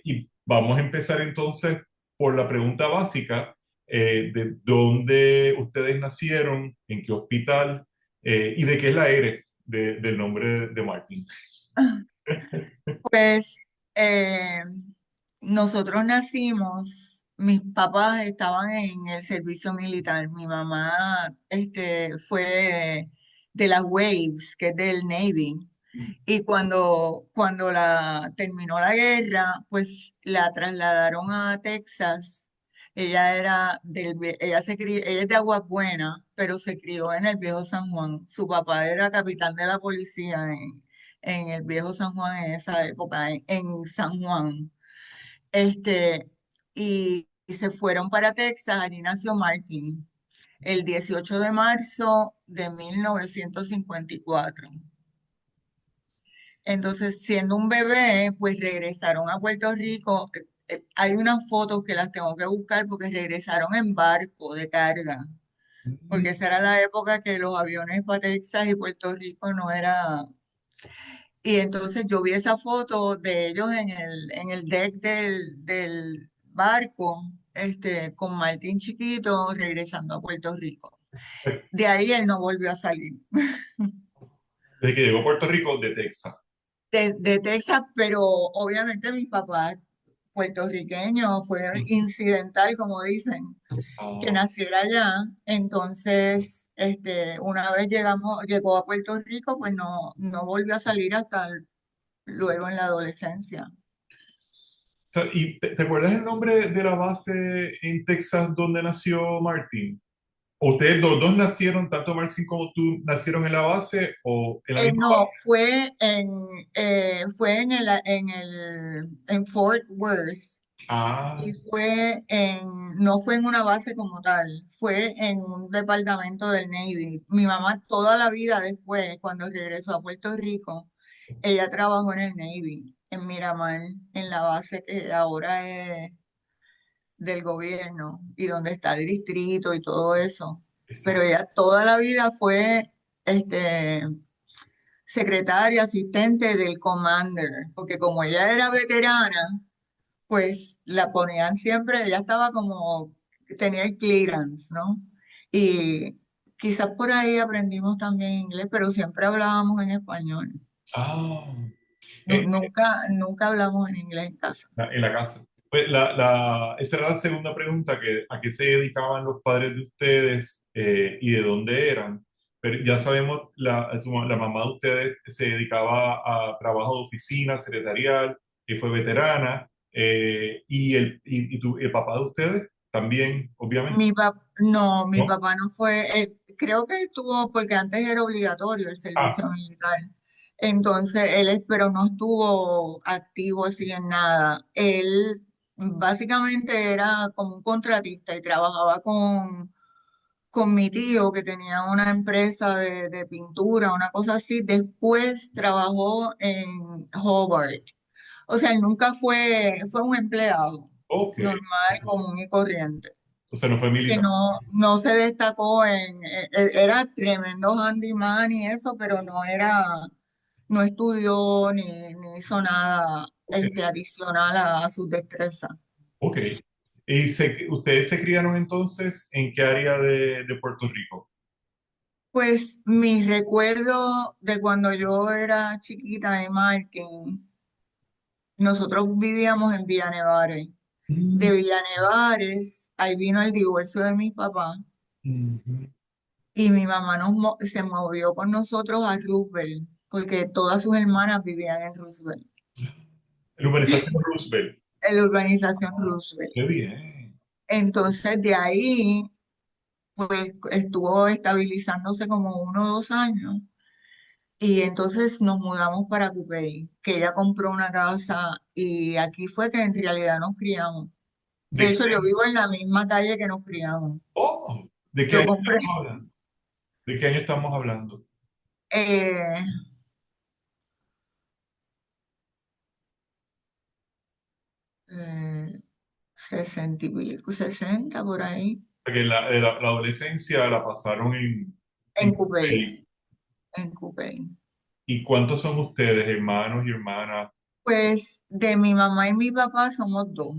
Y vamos a empezar entonces por la pregunta básica, de dónde ustedes nacieron, en qué hospital, y de qué es la eres del nombre de Martin. Pues eh, nosotros nacimos, mis papás estaban en el servicio militar. Mi mamá fue de las Waves, que es del Navy. Y cuando terminó la guerra, pues la trasladaron a Texas. Ella es de Aguas Buenas, pero se crió en el Viejo San Juan. Su papá era capitán de la policía en el Viejo San Juan en esa época, en San Juan. Y se fueron para Texas. Allí nació Martin el 18 de marzo de 1954. Entonces, siendo un bebé, pues regresaron a Puerto Rico. Hay unas fotos que las tengo que buscar porque regresaron en barco de carga, porque esa era la época que los aviones para Texas y Puerto Rico no era. Y entonces yo vi esa foto de ellos en el deck del barco, con Martín chiquito regresando a Puerto Rico. De ahí él no volvió a salir. Desde que llegó a Puerto Rico, de Texas. De Texas, pero obviamente mis papás puertorriqueños fue incidental, como dicen, que Ah, naciera allá. Entonces, una vez llegó a Puerto Rico, pues no volvió a salir hasta luego en la adolescencia. o sea, ¿y te acuerdas el nombre de la base en Texas donde nació Martin? ¿Ustedes los dos nacieron, tanto Martin como tú, nacieron en la base o en la misma No, base? fue en Fort Worth. Ah, Y no fue en una base como tal, fue en un departamento del Navy. Mi mamá toda la vida después, cuando regresó a Puerto Rico, ella trabajó en el Navy, en Miramar, en la base que ahora es del gobierno y donde está el distrito y todo eso. Pero exacto. ella toda la vida fue este, secretaria, asistente del commander, porque como ella era veterana, pues la ponían siempre, ella estaba como, tenía el clearance, ¿no? Y quizás por ahí aprendimos también inglés, pero siempre hablábamos en español. Ah, eh, Nunca hablamos en inglés en casa. en la casa. Pues esa era la segunda pregunta, que, ¿a qué se dedicaban los padres de ustedes, y de dónde eran? Pero ya sabemos, la mamá de ustedes se dedicaba a trabajo de oficina, secretarial, y fue veterana, y el papá de ustedes también, obviamente. No, mi ¿No? papá no fue, creo que estuvo, porque antes era obligatorio el Ah, servicio militar. Entonces, pero no estuvo activo así en nada. Él básicamente era como un contratista y trabajaba con mi tío que tenía una empresa de pintura, una cosa así. Después trabajó en Hobart. O sea, él nunca fue un empleado ok. normal, común y corriente, O sea, no fue que militar. no se destacó era tremendo handyman y eso, pero no estudió ni hizo nada Ok, adicional a sus destrezas. ok. ¿Y ustedes se criaron entonces en qué área de Puerto Rico? Pues mi recuerdo de cuando yo era chiquita de Martin, nosotros vivíamos en Villa Nevares. Mm, De Villa Nevares, ahí vino el divorcio de mi papá ujú. y mi mamá se movió con nosotros a Roosevelt, porque todas sus hermanas vivían en Roosevelt, La urbanización Roosevelt. en la urbanización Ah, Roosevelt. qué bien. Entonces de ahí, pues estuvo estabilizándose como 1 o 2 años y entonces nos mudamos para Cupey, que ella compró una casa y aquí fue que en realidad nos criamos. ¿De De qué, hecho, yo vivo en la misma calle que nos criamos. oh, ¿de qué Yo año compré estamos hablando? ¿De qué año estamos hablando? eh, eh, 60 y pico, 60 por ahí, Porque la adolescencia la pasaron en en Cupey, Cupey. en Cupey. ¿Y cuántos son ustedes, hermanos y hermanas? Pues de mi mamá y mi papá somos dos.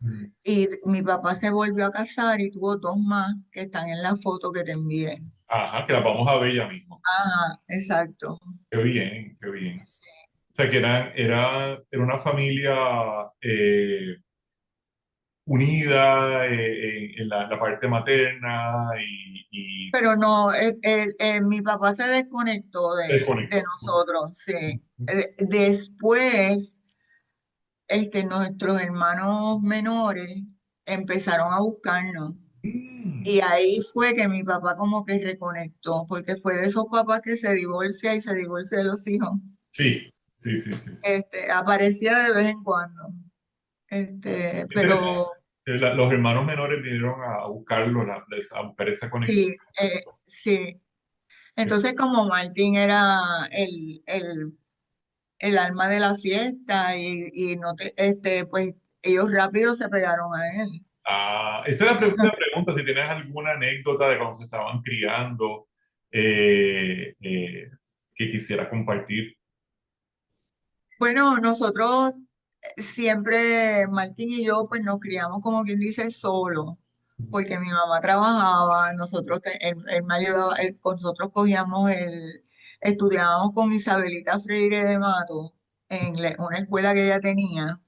Mm. Y mi papá se volvió a casar y tuvo dos más que están en la foto que te envié. Ajá, que las vamos a ver ya mismo. Ajá, exacto. Qué bien, qué bien. Sí. O sea, que era una familia unida en la parte materna y Pero no, mi papá se desconectó se de desconectó. nosotros, sí. Después, nuestros hermanos menores empezaron a buscarnos. Mm. Y ahí fue que mi papá como que reconectó, porque fue de esos papás que se divorcia y se divorcia de los hijos. Sí, sí, sí, sí, sí. Aparecía de vez en cuando. Interesante. Pero Los hermanos menores vinieron a buscarlo, a buscar esa conexión. sí, sí. Entonces como Martín era el alma de la fiesta y no pues ellos rápido se pegaron a él. Ah, esa es la próxima pregunta, si tienes alguna anécdota de cuando se estaban criando que quisiera compartir. Bueno, nosotros siempre, Martín y yo, pues nos criamos como quien dice solo, porque mi mamá trabajaba, él me ayudaba, nosotros estudiábamos con Isabelita Freire de Mato en una escuela que ella tenía,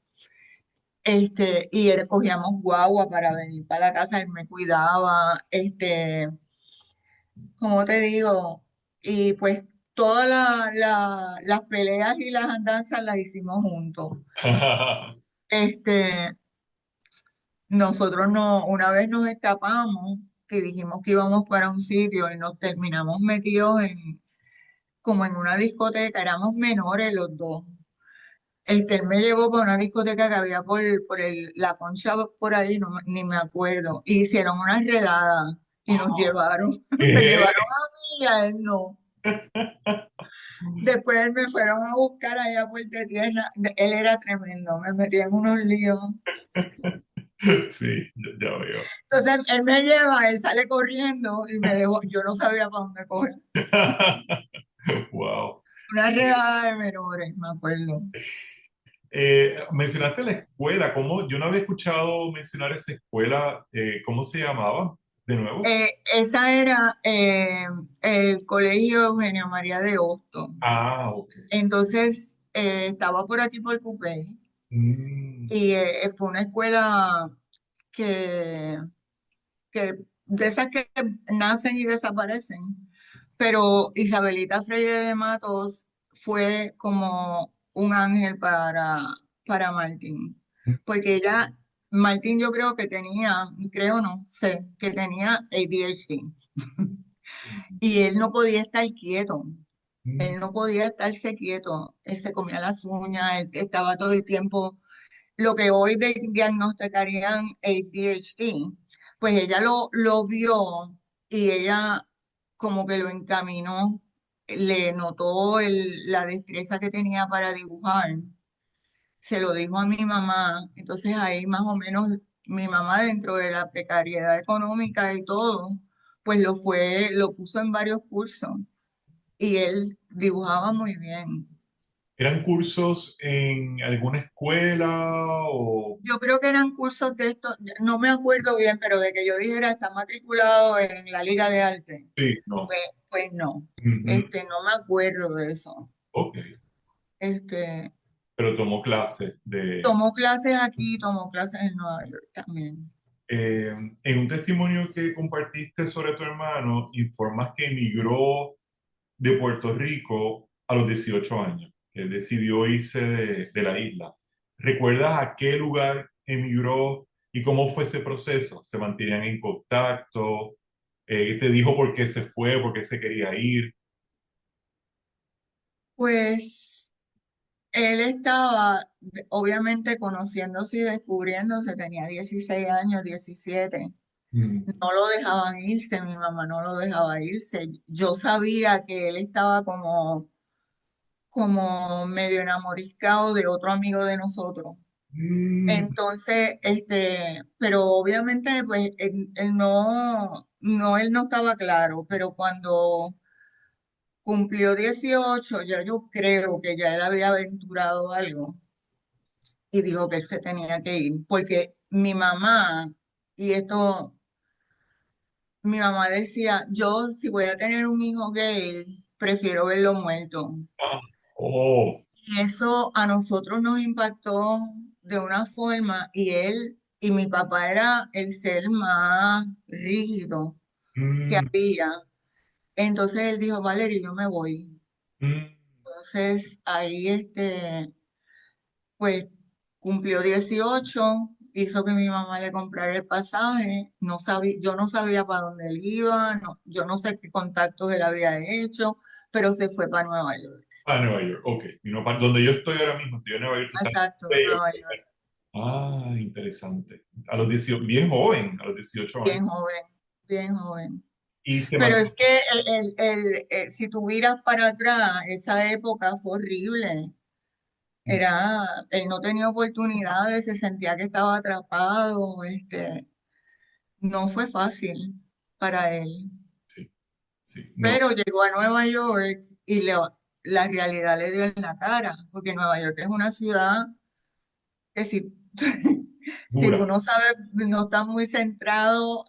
y cogíamos guagua para venir para la casa, él me cuidaba, como te digo, y pues todas las peleas y las andanzas las hicimos juntos. Este, Nosotros no, una vez nos escapamos, que dijimos que íbamos para un sitio y nos terminamos metidos como en una discoteca, éramos menores los dos. Él me llevó para una discoteca que había la Concha por ahí, ni me acuerdo, y hicieron una redada y nos llevaron, me ¿Qué? llevaron a mí y a él no. Después me fueron a buscar allá a Puerto Tierra, él era tremendo, me metía en unos líos. Sí, ya veo. Entonces él me lleva, él sale corriendo y me dejó, yo no sabía para dónde coger. Wow. Una redada de menores, me acuerdo. Mencionaste la escuela, ¿cómo? Yo no había escuchado mencionar esa escuela, ¿cómo se llamaba? De nuevo. Esa era el Colegio Eugenio María de Hostos. Ah, ok. Entonces, estaba por aquí por Cupey Mm, y fue una escuela que, que de esas que nacen y desaparecen. Pero Isabelita Freire de Matos fue como un ángel para Martín, porque Martín yo creo que creo no sé, que tenía ADHD y él no podía estar quieto, mm, él no podía estarse quieto, él se comía las uñas, él estaba todo el tiempo, lo que hoy diagnosticarían ADHD, pues ella lo vio y ella como que lo encaminó, le notó la destreza que tenía para dibujar, se lo dijo a mi mamá, entonces ahí más o menos mi mamá dentro de la precariedad económica y todo, pues lo puso en varios cursos y él dibujaba muy bien. ¿Eran cursos en alguna escuela o...? Yo creo que eran cursos de esto, no me acuerdo bien, pero de que yo dijera está matriculado en la Liga de Arte, Sí, no. pues, pues no, Ujú. no me acuerdo de eso. Ok. Este, pero tomó clases de... Tomó clases aquí, tomó clases en Nueva York también. En un testimonio que compartiste sobre tu hermano, informas que emigró de Puerto Rico a los 18 años, que decidió irse de la isla. ¿Recuerdas a qué lugar emigró y cómo fue ese proceso? ¿Se mantenían en contacto? ¿Te dijo por qué se fue, por qué se quería ir? Pues él estaba, obviamente, conociéndose y descubriéndose, tenía 16 años, 17. Mm, No lo dejaban irse, mi mamá no lo dejaba irse. Yo sabía que él estaba como medio enamoriscado de otro amigo de nosotros. mm, Entonces, pero obviamente, pues, él no estaba claro, pero cuando cumplió 18 ya yo creo que ya él había aventurado algo y dijo que él se tenía que ir, porque y esto, mi mamá decía, yo si voy a tener un hijo gay, prefiero verlo muerto. ah, oh, Y eso a nosotros nos impactó de una forma y mi papá era el ser más rígido que mm, había. Entonces él dijo, Valeria, yo me voy. mm, Entonces ahí pues cumplió 18, hizo que mi mamá le comprara el pasaje, no sabía, yo no sabía para dónde él iba, no, yo no sé qué contactos él había hecho, pero se fue para Nueva York. a Nueva York, ok. Y no, donde yo estoy ahora mismo, estoy en Nueva York. Tú estás en Exacto, Nueva Nueva York. York, Ah, interesante. A los 18, bien joven, a los 18 años. bien joven, bien joven. Y se Pero mantuvo. es que si tú miras para atrás, esa época fue horrible. Él no tenía oportunidades, se sentía que estaba atrapado, no fue fácil para él. Sí, sí, no. Pero llegó a Nueva York y la realidad le dio en la cara, porque Nueva York es una ciudad que si, si tú Dura. no sabes, no estás muy centrado,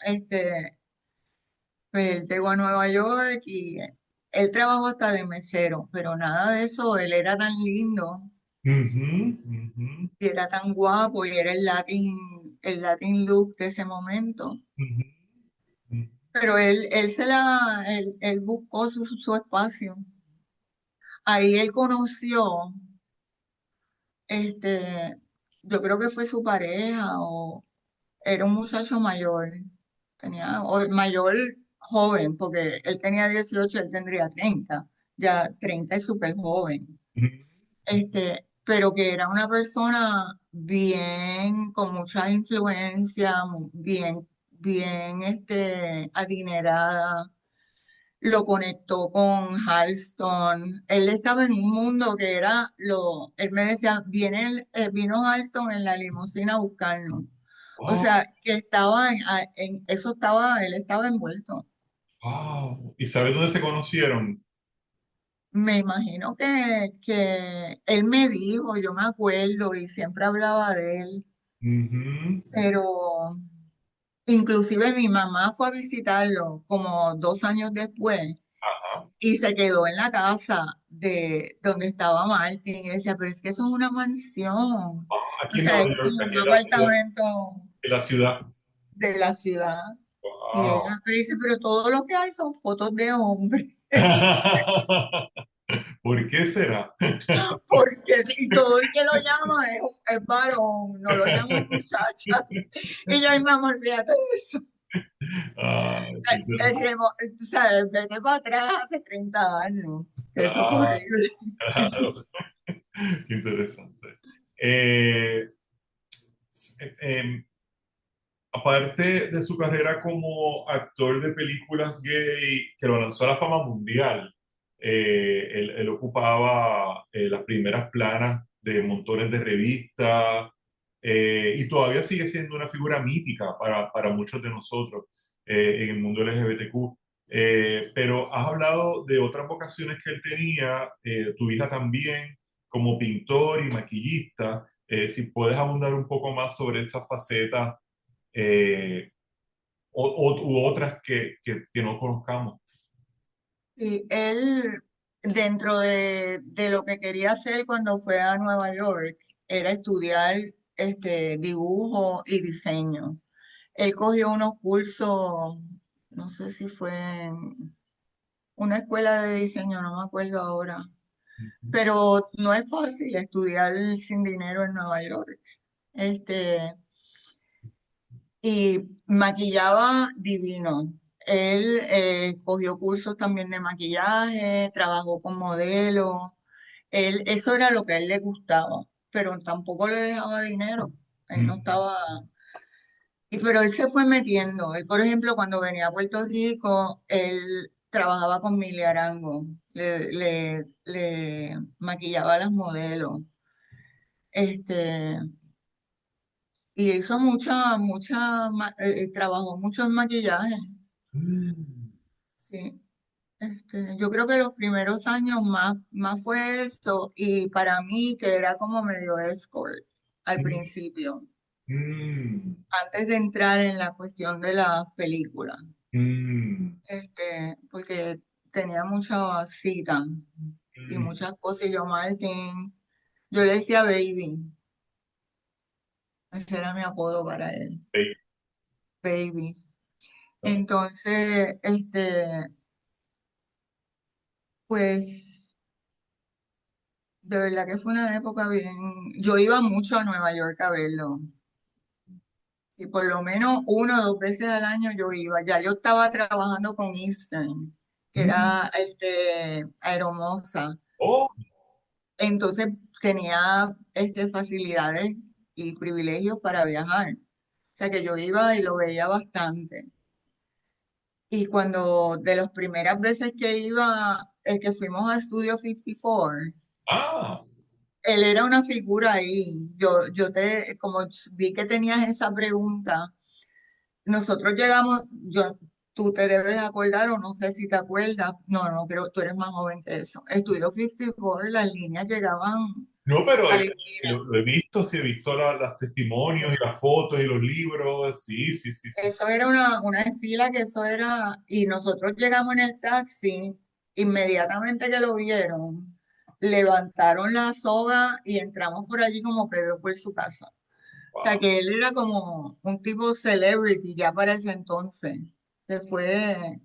pues él llegó a Nueva York y él trabajó hasta de mesero, pero nada de eso, él era tan lindo Ujú, ujú, y era tan guapo y era el Latin look de ese momento. ujú, ujú. Pero él buscó su espacio. Ahí él conoció, este, yo creo que fue su pareja o era un muchacho mayor, o mayor joven, porque él tenía 18, él tendría 30, ya 30 es súper joven, pero que era una persona bien, con mucha influencia, bien, adinerada, lo conectó con Halston. Él estaba en un mundo que él me decía, vino Halston en la limusina a buscarnos. O Oh, sea, que él estaba envuelto. wow. ¿Y sabes dónde se conocieron? Me imagino que él me dijo, yo me acuerdo y siempre hablaba de él, Ujú. pero inclusive mi mamá fue a visitarlo como 2 años después Ajá. y se quedó en la casa de donde estaba Martin y decía, pero es que eso es una mansión, o Aquí en sea, Nueva es York, como aquí un en la ciudad. apartamento En la ciudad. de la ciudad. Y Wow. ella me dice, pero todo lo que hay son fotos de hombres, ¿Por qué será? porque si todo el que lo llama es varón, no lo llaman muchacha. Y yo, ay, mamá, olvídate de eso. Ah, qué interesante. Tú sabes, vete para atrás hace 30 años. Eso fue Claro, horrible. claro. Qué interesante. Eh, em, aparte de su carrera como actor de películas gay que lo lanzó a la fama mundial, él ocupaba las primeras planas de montones de revistas y todavía sigue siendo una figura mítica para muchos de nosotros en el mundo LGBTQ. Pero has hablado de otras vocaciones que él tenía, tu hija también, como pintor y maquillista. Si puedes abundar un poco más sobre esa faceta eh, u otras que no conozcamos. Y él dentro de lo que quería hacer cuando fue a Nueva York, era estudiar dibujo y diseño. Él cogió unos cursos, no sé si fue en una escuela de diseño, no me acuerdo ahora, pero no es fácil estudiar sin dinero en Nueva York. Este, y maquillaba divino. Él cogió cursos también de maquillaje, trabajó con modelos. Eso era lo que a él le gustaba, pero tampoco le dejaba dinero. Él no Mm, estaba. Pero él se fue metiendo. Él, por ejemplo, cuando venía a Puerto Rico, él trabajaba con Mili Arango, le maquillaba a las modelos. Este, y hizo trabajó mucho en maquillaje. mm, Sí. Yo creo que los primeros años más fue eso, y para mí que era como medio escort al mm, principio, mm, antes de entrar en la cuestión de las películas, mm, porque tenía muchas citas y mm. muchas cosas, y yo Martin, yo le decía baby, ese era mi apodo para él, Sí. baby. Entonces, pues de verdad que fue una época bien, yo iba mucho a Nueva York a verlo. Y por lo menos una o dos veces al año yo iba. Ya yo estaba trabajando con Eastern, que Mm. era Aeromoza. Oh, Entonces tenía facilidades y privilegios para viajar. O sea que yo iba y lo veía bastante. Y cuando de las primeras veces que iba, que fuimos a Studio 54, ah, él era una figura ahí. Como vi que tenías esa pregunta. Nosotros llegamos, tú te debes acordar o no sé si te acuerdas, no creo, tú eres más joven que eso. Estudio 54, las líneas llegaban no, pero a la esquina. lo he visto, sí he visto las testimonios y las fotos y los libros, sí, sí, sí, sí. Eso era una fila que eso era, y nosotros llegamos en el taxi, inmediatamente que lo vieron, levantaron la soga y entramos por allí como Pedro por su casa. O sea Wow, que él era como un tipo celebrity ya para ese entonces. Se fue.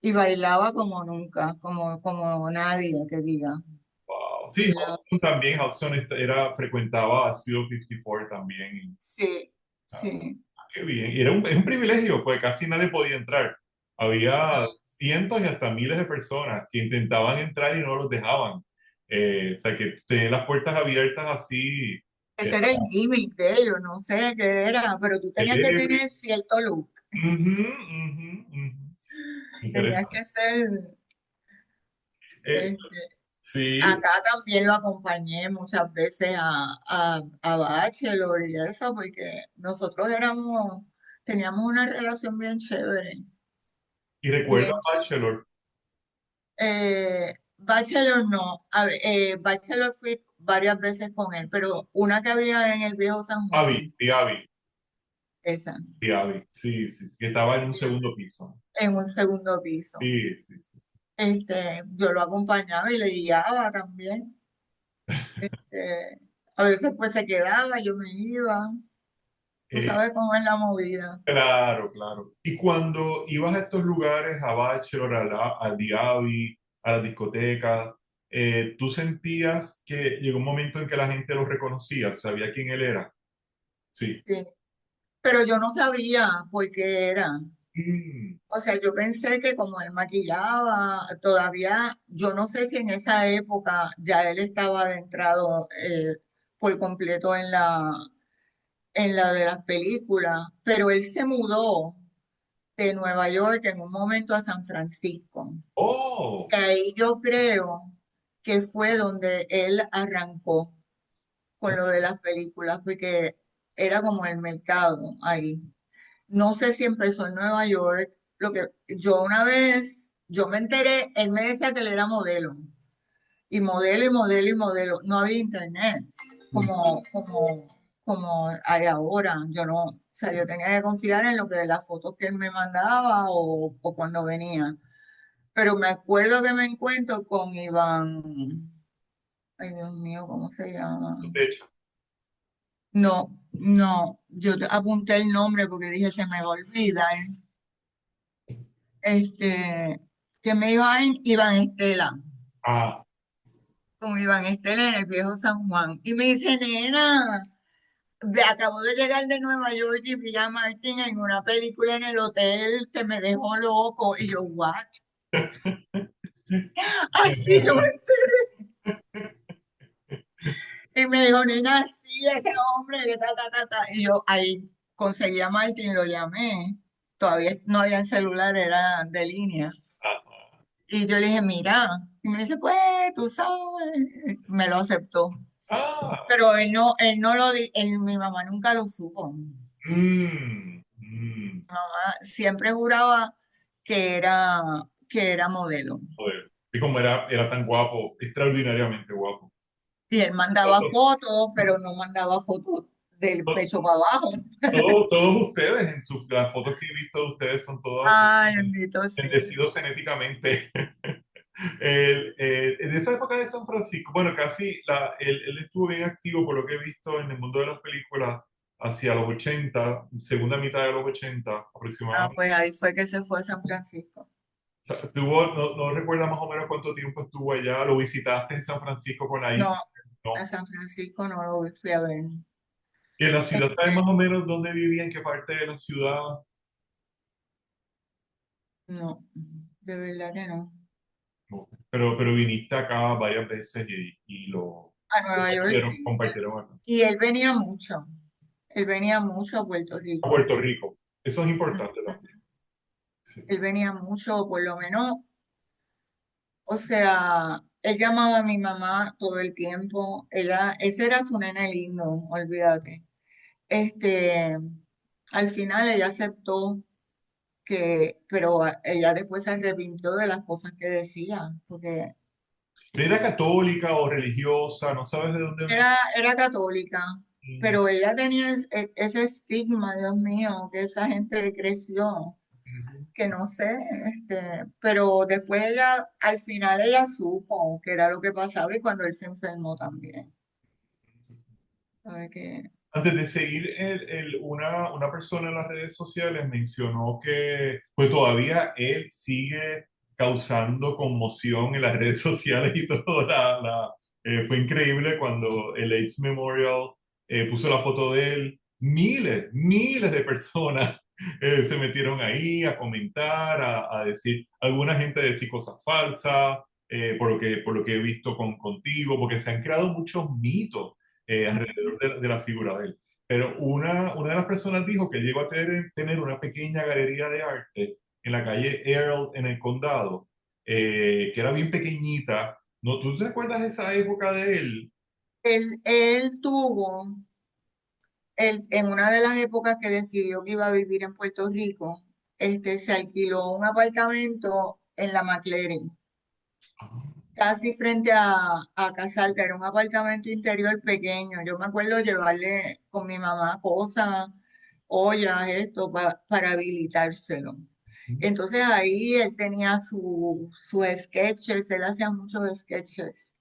Y bailaba como nunca, como nadie que diga. wow. Sí, Bailaba. Hudson también, Hudson frecuentaba Studio 54 también. Sí, Ah, sí. qué bien. Y era es un privilegio, pues casi nadie podía entrar. Había No, cientos y hasta miles de personas que intentaban entrar y no los dejaban. O sea, que tenían las puertas abiertas así. ese era el gimmick de ellos, no sé qué era, pero tú tenías que Celebrity. tener cierto look. Ujú, ujú, ujú. Tenías que Interesante. ser, Eh, este, sí, acá también lo acompañé muchas veces a Bachelor y eso, porque nosotros teníamos una relación bien chévere, y recuerda bien chévere. Bachelor, Bachelor no, a ver, Bachelor fui varias veces con él, pero una que había en el viejo San Juan, Abby, esa, sí, sí, sí, que estaba en un segundo piso. en un segundo piso. Sí, sí, sí. Yo lo acompañaba y le guiaba también. A veces pues se quedaba, yo me iba. Tú Eh, sabes cómo es la movida. claro, claro. Y cuando ibas a estos lugares, a Bachelor, a Diaby, a las discotecas, ¿tú sentías que llegó un momento en que la gente lo reconocía, sabía quién él era? Sí. Sí. Pero yo no sabía por qué era. Mm, O sea, yo pensé que como él maquillaba, todavía, yo no sé si en esa época ya él estaba adentrado por completo en la de las películas, pero él se mudó de Nueva York en un momento a San Francisco. oh, Que ahí yo creo que fue donde él arrancó con lo de las películas, porque era como el mercado ahí. No sé si empezó en Nueva York. Lo que yo una vez, yo me enteré, él me decía que él era modelo, y modelo y modelo y modelo. No había internet como hay ahora. Yo no, o sea, yo tenía que confiar en lo que de las fotos que él me mandaba o cuando venía. pero me acuerdo que me encuentro con Iván, ay Dios mío, ¿cómo se llama? De hecho, No, no, yo apunté el nombre porque dije, se me va a olvidar. Este, que me dijo, ay, Iván Estela, ah, con Iván Estela en el viejo San Juan. Y me dice, nena, acabo de llegar de Nueva York y vi a Martin en una película en el hotel que me dejó loco. Y yo, ¿what? Así yo me enteré. Y me dijo, nena, sí, ese hombre, que ta, ta, ta, ta. Y yo ahí conseguí a Martin, lo llamé. Todavía no había celular, era de línea. ah, Y yo le dije, mira, y me dice, pues, tú sabes, me lo aceptó. ah, Pero él no lo di, mi mamá nunca lo supo. Mi mm, mm, mamá siempre juraba que era modelo. joder. Y como era tan guapo, extraordinariamente guapo. Y él mandaba fotos, pero no mandaba fotos del Todos, pecho para abajo. todos ustedes, las fotos que he visto de ustedes son todas Ay, bendito sí. bendecidos genéticamente. En esa época de San Francisco, bueno, casi él estuvo bien activo por lo que he visto en el mundo de las películas hacia los 80, segunda mitad de los 80 Ah, aproximadamente. pues ahí fue que se fue a San Francisco. O sea, no recuerda más o menos cuánto tiempo estuvo allá, lo visitaste en San Francisco con la No, hija, a ¿no? San Francisco no lo fui a ver. Y en la ciudad, ¿sabes Este, más o menos dónde vivía, en qué parte de la ciudad? no, de verdad que no. No. Pero viniste acá varias veces y lo A Nueva York sí. compartieron acá. Y él venía mucho. Él venía mucho a Puerto A Rico. Puerto Rico. Eso es Ujú. importante también. Sí. Él venía mucho, por lo menos, o sea, él llamaba a mi mamá todo el tiempo. Ese era su nene lindo, olvídate. Este, al final ella aceptó pero ella después se arrepintió de las cosas que decía, porque ¿Era católica o religiosa? ¿No sabes de dónde venía? era católica, Mm, pero ella tenía ese estigma, Dios mío, que esa gente creció, ujú. que no sé, pero después ella, al final ella supo que era lo que pasaba y cuando él se enfermó también. ¿Sabe qué? Antes de seguir, una persona en las redes sociales mencionó que pues todavía él sigue causando conmoción en las redes sociales y todo. Fue increíble cuando el AIDS Memorial puso la foto de él. Miles de personas se metieron ahí a comentar, a decir, alguna gente decir cosas falsas, por lo que he visto contigo, porque se han creado muchos mitos alrededor de la figura de él. Pero una de las personas dijo que llegó a tener una pequeña galería de arte en la calle Earl en el condado, que era bien pequeñita. ¿No? ¿Tú te recuerdas esa época de él? Él tuvo, en una de las épocas que decidió que iba a vivir en Puerto Rico, se alquiló un apartamento en la McLaren, casi frente a Casalca, era un apartamento interior pequeño. Yo me acuerdo llevarle con mi mamá cosas, ollas, esto, para habilitárselo. Entonces ahí él tenía sus sketches, él hacía muchos sketches,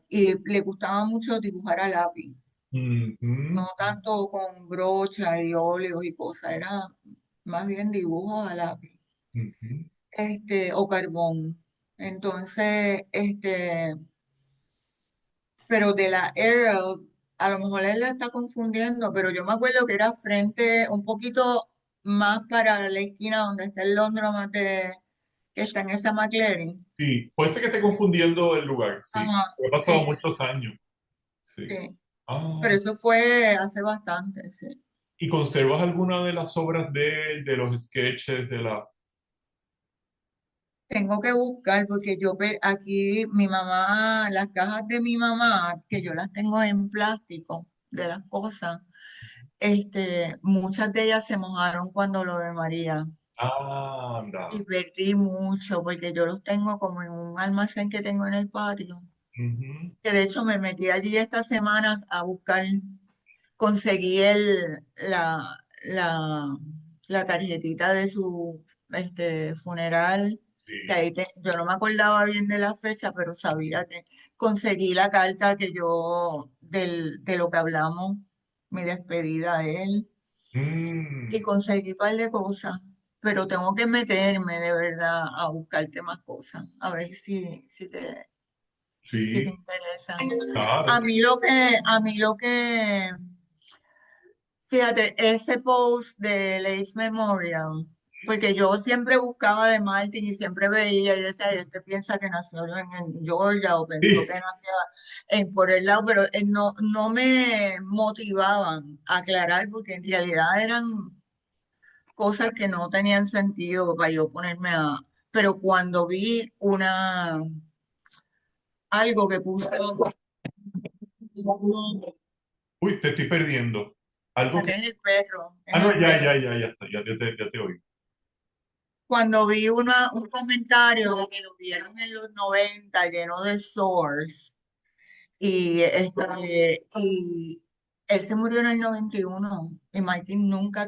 y le gustaba mucho dibujar a lápiz, Ujú, no tanto con brocha y óleos y cosas, era más bien dibujos a lápiz, ujú. o carbón. Entonces, pero de la Earl, a lo mejor él la está confundiendo, pero yo me acuerdo que era frente, un poquito más para la esquina donde está el Laundromat que está en esa McLaren. Sí, puede ser que esté confundiendo el lugar, sí. Ajá, Ha sí, pasado muchos años, sí. sí. Pero Ah, eso fue hace bastante, sí. ¿y conservas alguna de las obras de él, de los sketches, de la... Tengo que buscar porque aquí mi mamá, las cajas de mi mamá, que yo las tengo en plástico de las cosas, muchas de ellas se mojaron cuando lo de María. Ah, Y anda. perdí mucho porque yo los tengo como en un almacén que tengo en el patio. Ujú, Que de hecho me metí allí estas semanas a buscar, conseguí la, la tarjetita funeral, que Sí. ahí yo no me acordaba bien de la fecha, pero sabía que conseguí la carta de lo que hablamos, mi despedida a él, y Mm, conseguí un par de cosas, pero tengo que meterme de verdad a buscarte más cosas, a ver si te sí, interesa. claro. A mí lo que Fíjate, ese post de Lace Memorial, porque yo siempre buscaba de Martin y siempre veía y decía, este piensa que nació en Georgia o pensó Sí, que nació por el lado, pero no me motivaban a aclarar porque en realidad eran cosas que no tenían sentido para yo ponerme a... Pero cuando vi algo que puso, uy, te estoy perdiendo. Algo que... es el perro, Ah, es no, el ya, perro. ya, ya, ya está, ya te oí. Cuando vi un comentario de que lo vieron en los 90 lleno de sores y él se murió en el 91 y Martin nunca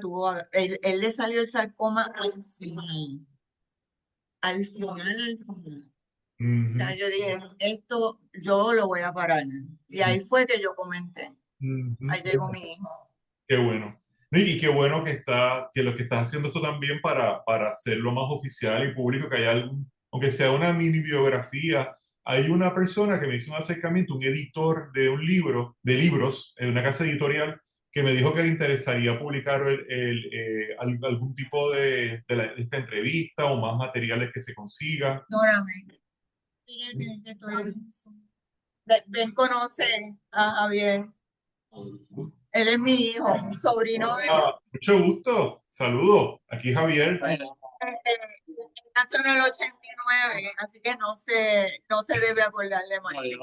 él le salió el sarcoma al final. O sea, Ujú, yo dije, esto yo lo voy a parar. Y ahí fue que yo comenté, ujú. ahí llegó mi hijo. Qué bueno. No, y qué bueno que lo que estás haciendo esto también para hacerlo más oficial y público, que haya algún, aunque sea una mini biografía. Hay una persona que me hizo un acercamiento, un editor de un libro, de libros, en una casa editorial, que me dijo que le interesaría publicar algún tipo de esta entrevista o más materiales que se consigan. Ignórame. Mira que estoy... Ven, conoce a Javier. Él es mi hijo, un sobrino de... Ah, mucho gusto. Saludos. Aquí Javier. Él nació en el 89, así que no se debe acordar de Martín.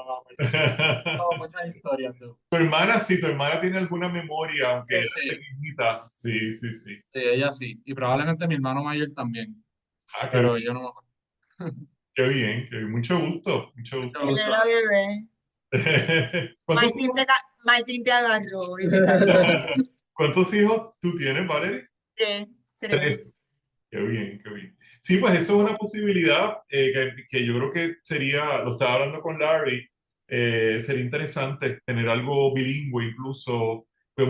No, muchas historias, tú. Tu hermana, sí, tu hermana tiene alguna memoria, aunque ella Sí. es Sí, pequeñita. Sí, sí, sí. sí, ella sí. Y probablemente mi hermano mayor también. Ah, Pero yo no me acuerdo. qué bien, qué bien. Mucho gusto, mucho Mucho gusto. Él gusto. era bebé. ¿Cuántos, Martín te agarró y te cargó. cuántos hijos tú tienes, Valerie? Tres, tres. Tres. Qué bien, qué bien. Sí, pues eso es una posibilidad que yo creo que sería, lo estaba hablando con Larry, sería interesante tener algo bilingüe incluso, pues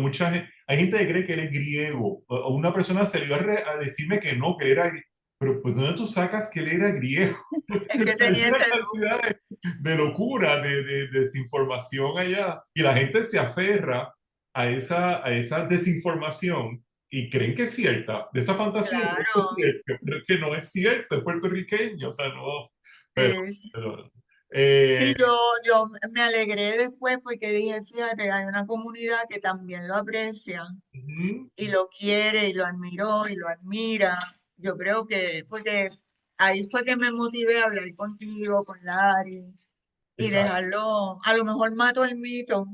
hay gente que cree que él es griego, o una persona salió a decirme que no, que él era, pero pues ¿dónde tú sacas que él era griego? Es que Hay tenía una ese look. cantidad de locura, de desinformación allá, y la gente se aferra a esa desinformación y creen que es cierta, de esa fantasía, creen que es Claro. cierta, pero es que no es cierto, es puertorriqueño, o sea, no, pero, Sí. pero, eh, Sí, yo me alegré después porque dije, fíjate, hay una comunidad que también lo aprecia ujú, y lo quiere y lo admiró y lo admira. Yo creo que, porque ahí fue que me motivé a hablar contigo, con Larry y exacto, dejarlo, a lo mejor mato el mito,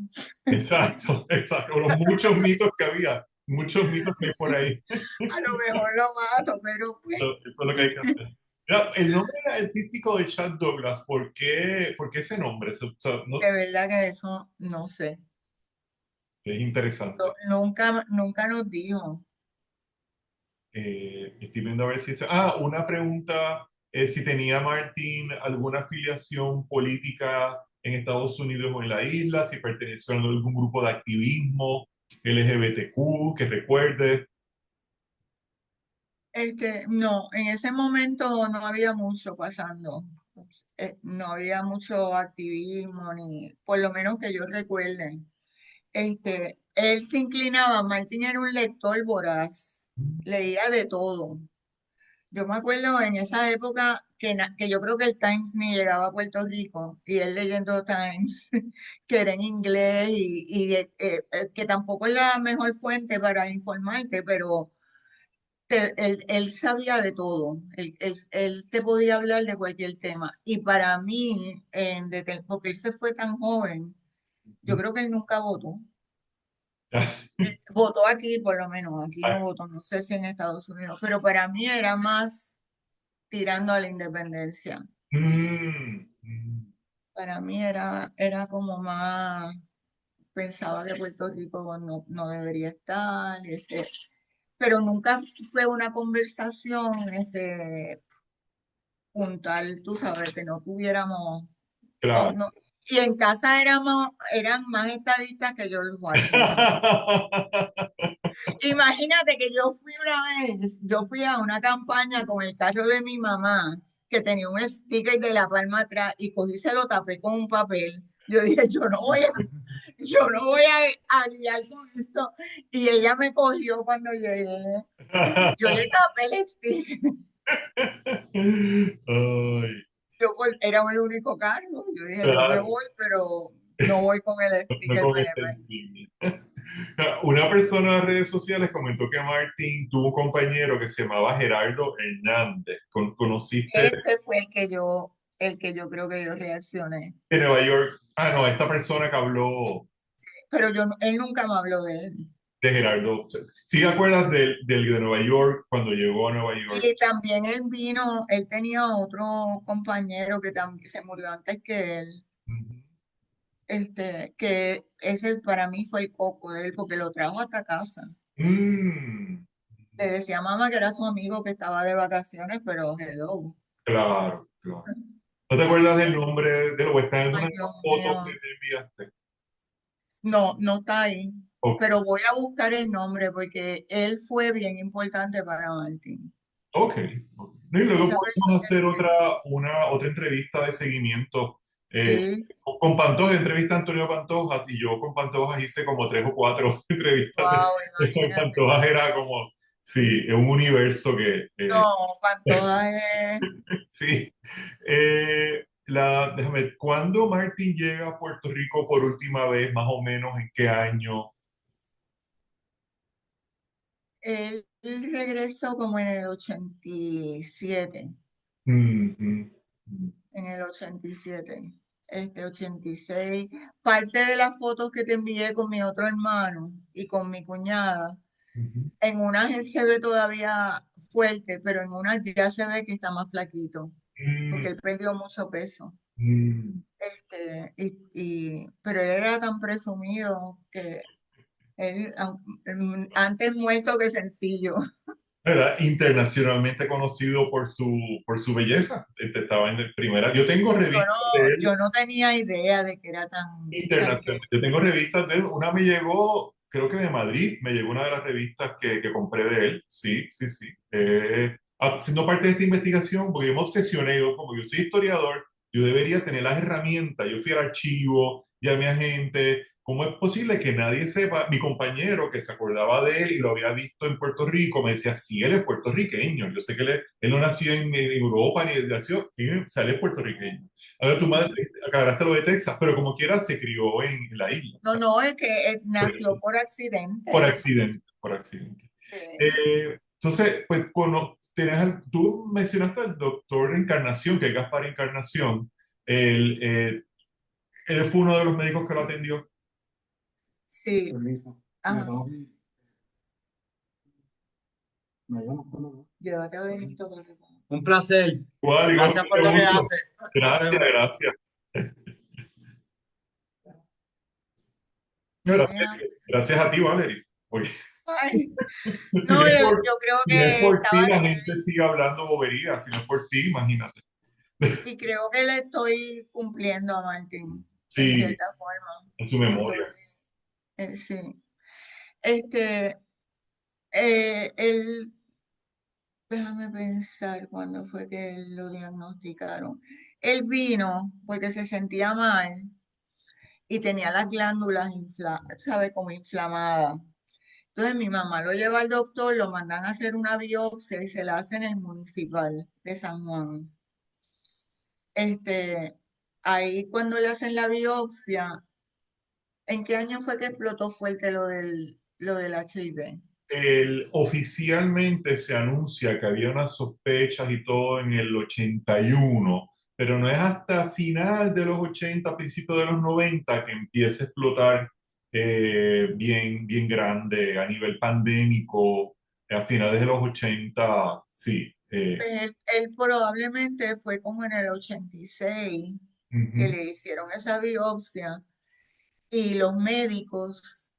exacto, exacto, los muchos mitos que había, muchos mitos que hay por ahí, a lo mejor lo mato, pero pues, eso es lo que hay que hacer. Mira, el nombre artístico de Chad Douglas, ¿por qué ese nombre? O sea, de verdad que eso no sé. es interesante. Nunca nos dijo. Estoy viendo a ver si... una pregunta, si tenía Martín alguna afiliación política en Estados Unidos o en la isla, si perteneció a algún grupo de activismo LGBTQ, que recuerde. No, en ese momento no había mucho pasando. No había mucho activismo, ni por lo menos que yo recuerde. Él se inclinaba, Martín era un lector voraz, leía de todo. Yo me acuerdo en esa época que yo creo que el Times ni llegaba a Puerto Rico y él leyendo Times, que era en inglés que tampoco es la mejor fuente para informarte, pero él sabía de todo, él te podía hablar de cualquier tema. Y para mí, porque él se fue tan joven, yo creo que él nunca votó. Votó aquí, por lo menos, aquí no votó, no sé si en Estados Unidos, pero para mí era más tirando a la independencia. Mm, mm. Para mí era como más, pensaba que Puerto Rico no debería estar. pero nunca fue una conversación puntual, tú sabes, que no tuviéramos, o Claro. no, y en casa eran más estadistas que George Washington. Imagínate que yo fui a una campaña con el carro de mi mamá, que tenía un sticker de La Palma atrás, y cogí y se lo tapé con un papel. Yo dije, yo no voy a guiar con esto. Y ella me cogió cuando llegué. Yo le tapé el sticker. Ay, Era el único cargo. Yo dije, yo me claro, voy, pero no voy con el no sticker con esta PNP. insignia. Una persona en las redes sociales comentó que Martín tuvo un compañero que se llamaba Gerardo Hernández. ¿Conociste Ese fue el que yo creo que yo reaccioné. de Nueva York? Ah, no, esta persona que habló Pero él nunca me habló de él. de Gerardo. ¿Sí te acuerdas del de Nueva York cuando llegó a Nueva York? Y también él vino, él tenía otro compañero que también se murió antes que él, Ujú. que ese para mí fue el coco de él, porque lo trajo hasta casa. Mm, Le decía a mamá que era su amigo que estaba de vacaciones, pero hello. claro, claro. ¿No te acuerdas del nombre de lo que está en alguna Ay, de Dios las fotos que mío. te enviaste? No, no está ahí. Ok, Pero voy a buscar el nombre porque él fue bien importante para Martín. ok. Ok. No, y luego Esa podemos persona, hacer otra entrevista de seguimiento. sí, Con Pantoja, entrevista a Antonio Pantoja, y yo con Pantoja hice como tres o cuatro entrevistas wow, de imagínate. Pantoja. Era como, sí, es un universo que, No, Pantoja es sí. Déjame ver, ¿cuándo Martin llega a Puerto Rico por última vez? Más o menos, ¿en qué año? Él regresó como en el 87, Ujú. en el 87, 86. Parte de las fotos que te envié con mi otro hermano y con mi cuñada, Ujú. en unas él se ve todavía fuerte, pero en unas ya se ve que está más flaquito, porque Mm, él perdió mucho peso. mm. Pero él era tan presumido que antes muerto que sencillo. ¿Verdad? Internacionalmente conocido por su belleza. Estaba en primera. Yo tengo revistas de él Yo no tenía idea de que era tan, o sea, que internacionalmente. Yo tengo revistas de él. Una me llegó, creo que de Madrid, me llegó una de las revistas que compré de él. Sí, sí, sí. Haciendo parte de esta investigación, porque yo me obsesioné, como yo soy historiador, yo debería tener las herramientas. Yo fui al archivo, llamé a gente. ¿Cómo es posible que nadie sepa? Mi compañero que se acordaba de él y lo había visto en Puerto Rico me decía, sí, él es puertorriqueño. Yo sé que él no nació en Europa ni nació, o sea, él es puertorriqueño. Ahora tu madre, aclaraste lo de Texas, pero como quiera se crió en la isla, o no, sea, no, es que por eso, nació por por accidente. accidente, por accidente. Eh, Entonces, pues, tú mencionaste al doctor Encarnación, que es Gaspar Encarnación. Él, él fue uno de los médicos que lo atendió. sí, Permiso. Me ajá, tengo que- me llamo, ¿no? llévate a Benito para que coma. Un placer. Igual, igual, Gracias por mucho lo que gusto. hace. Nos Gracias, vemos. gracias. Tienes Gracias, gracias a ti, Valerie. Oye, ay, si no, no es yo creo si no es que por ti, estaba la gente ready sigue hablando boberías. Si no es por ti, imagínate. y creo que le estoy cumpliendo a Martín, en Sí, cierta forma. en su Estoy, memoria. sí. Este, él, déjame pensar cuándo fue que lo diagnosticaron. Él vino porque se sentía mal y tenía las glándulas ¿sabe? Como inflamadas. Entonces mi mamá lo lleva al doctor, lo mandan a hacer una biopsia y se la hacen en el municipal de San Juan. Este, ahí cuando le hacen la biopsia, ¿en qué año fue que explotó fuerte lo del HIV? Oficialmente se anuncia que había unas sospechas y todo en el 81, pero no es hasta final de los 80, principios de los 90 que empieza a explotar bien, bien grande a nivel pandémico. A finales de los 80, sí. Él probablemente fue como en el 86 que Ujú. le hicieron esa biopsia y los médicos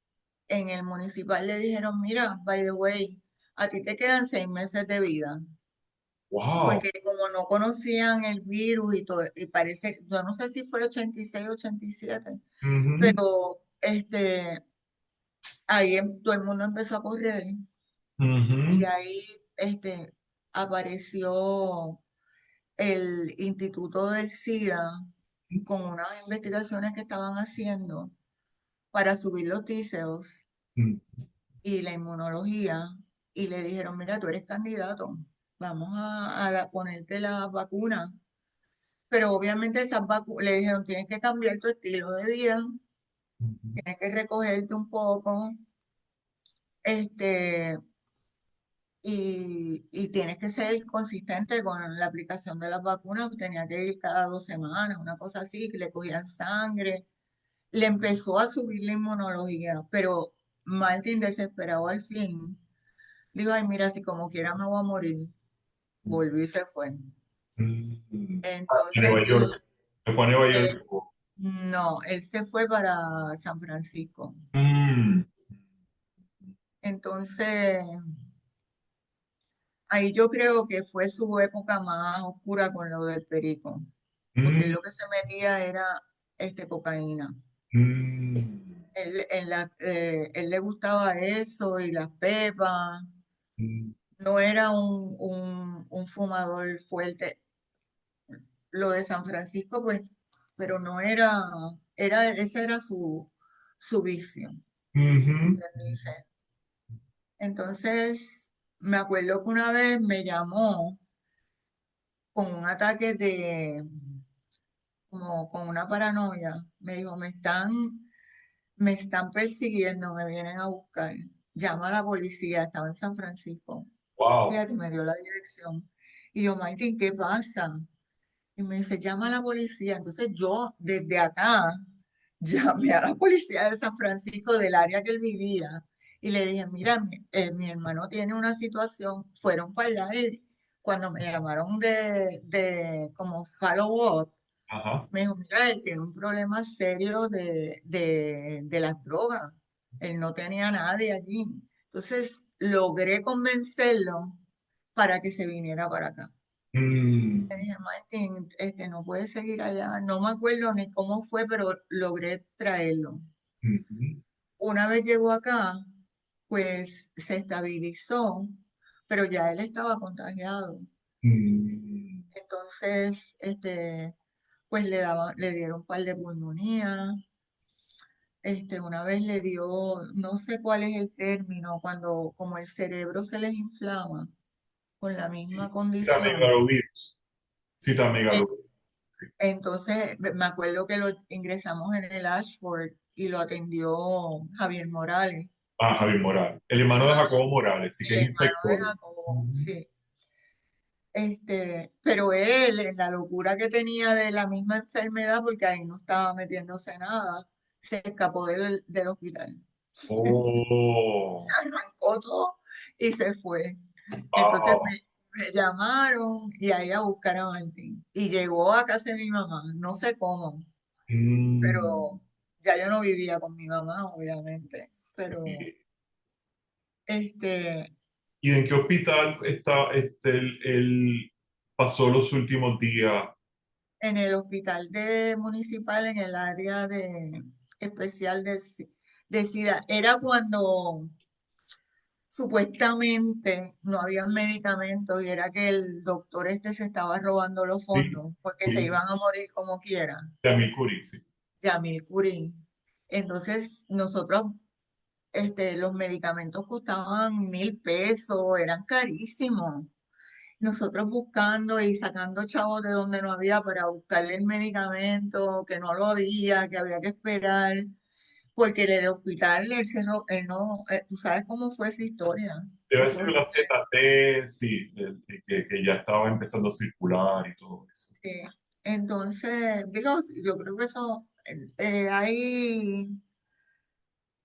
en el municipal le dijeron, mira, by the way, a ti te quedan 6 meses de vida. Wow. Porque como no conocían el virus y todo, y parece, yo no sé si fue 86, 87, Ujú, pero ahí todo el mundo empezó a correr y ujú, ahí apareció el Instituto del SIDA con unas investigaciones que estaban haciendo para subir los T-cells ujú, y la inmunología y le dijeron, mira, tú eres candidato, vamos a ponerte la vacuna. Pero obviamente esas vacunas, le dijeron, tienes que cambiar tu estilo de vida, ujú, tienes que recogerte un poco, este, y tienes que ser consistente con la aplicación de las vacunas. Tenía que ir cada 2 semanas, una cosa así, que le cogían sangre. Le empezó a subir la inmunología, pero Martin, desesperado al fin, dijo, ay, mira, si como quiera me voy a morir. Volvió y se fue. ujú. A Entonces, Nueva York. Se fue a Nueva York. no, él se fue para San Francisco. Mm, Entonces, ahí yo creo que fue su época más oscura con lo del perico, porque él mm, lo que se metía era cocaína. mm, Él le gustaba eso y las pepas. mm, No era un fumador fuerte. Lo de San Francisco, pues, pero no ese era su vicio, como ujú. quien dice. Entonces, me acuerdo que una vez me llamó con un ataque como con una paranoia. Me dijo, me están persiguiendo, me vienen a buscar. Llama a la policía, estaba en San Francisco. Wow. Fíjate, me dio la dirección. Y yo, Martín, ¿qué pasa? Y me dice, llama a la policía. Entonces yo, desde acá, llamé a la policía de San Francisco del área que él vivía y le dije, mira, mi hermano tiene una situación. Fueron para allá y cuando me llamaron de como follow-up, Ajá. me dijo, mira, él tiene un problema serio de las drogas. Él no tenía a nadie allí. Entonces logré convencerlo para que se viniera para acá. Mm, Le dije, Martín, no puede seguir allá. No me acuerdo ni cómo fue, pero logré traerlo. ujú, Una vez llegó acá, pues se estabilizó, pero ya él estaba contagiado. mm. Entonces, pues le dieron un par de pulmonía. Una vez le dio, no sé cuál es el término, cuando como el cerebro se les inflama con la misma condición. Citamegalovirus. Eh, Citamegalovirus. Entonces, me acuerdo que lo ingresamos en el Ashford y lo atendió Javier Morales, Ah, Javier Morales. El hermano de ajá, Jacobo Morales, sí que el es hermano de inspector. Jacobo, Ujú. sí. Pero él, en la locura que tenía de la misma enfermedad, porque ahí no estaba metiéndose nada, se escapó del hospital. Se Oh, arrancó todo y se fue. Entonces wow. me llamaron y ahí a buscar a Martín. Y llegó a casa de mi mamá, no sé cómo, Mm. pero ya yo no vivía con mi mamá, obviamente. Pero este, ¿Y en qué hospital está él pasó los últimos días? en el hospital municipal, en el área especial de SIDA, era cuando supuestamente no había medicamentos y era que el doctor se estaba robando los Sí, fondos porque se sí, iban a morir como quiera. Yamil Curie, sí. Yamil Curí. Entonces, nosotros, los medicamentos costaban 1.000 pesos, eran carísimos. Nosotros buscando y sacando chavos de donde no había para buscarle el medicamento, que no lo había, que había que esperar, porque en el hospital él no, tú sabes cómo fue esa historia. Debe Eso ser horrible. la ZT, sí, que ya estaba empezando a circular y todo eso. Sí. Entonces, digo, yo creo que eso, ahí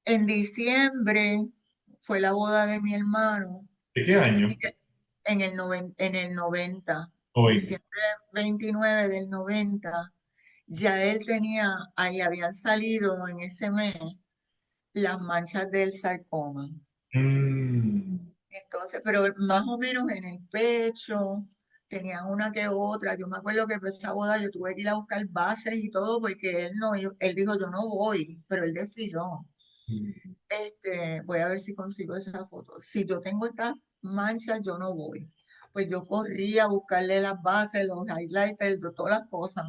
en diciembre fue la boda de mi hermano, ¿De qué y año? en el 90, O 20. diciembre 29 del 90, ya él ahí habían salido en ese mes las manchas del sarcoma. Mm, entonces, pero más o menos en el pecho, tenían una que otra. Yo me acuerdo que para esa boda yo tuve que ir a buscar bases y todo porque él no, él dijo yo no voy, pero él desfiló. Mm. Voy a ver si consigo esa foto. Si yo tengo estas manchas, yo no voy. Pues yo corrí a buscarle las bases, los highlighters, todas las cosas,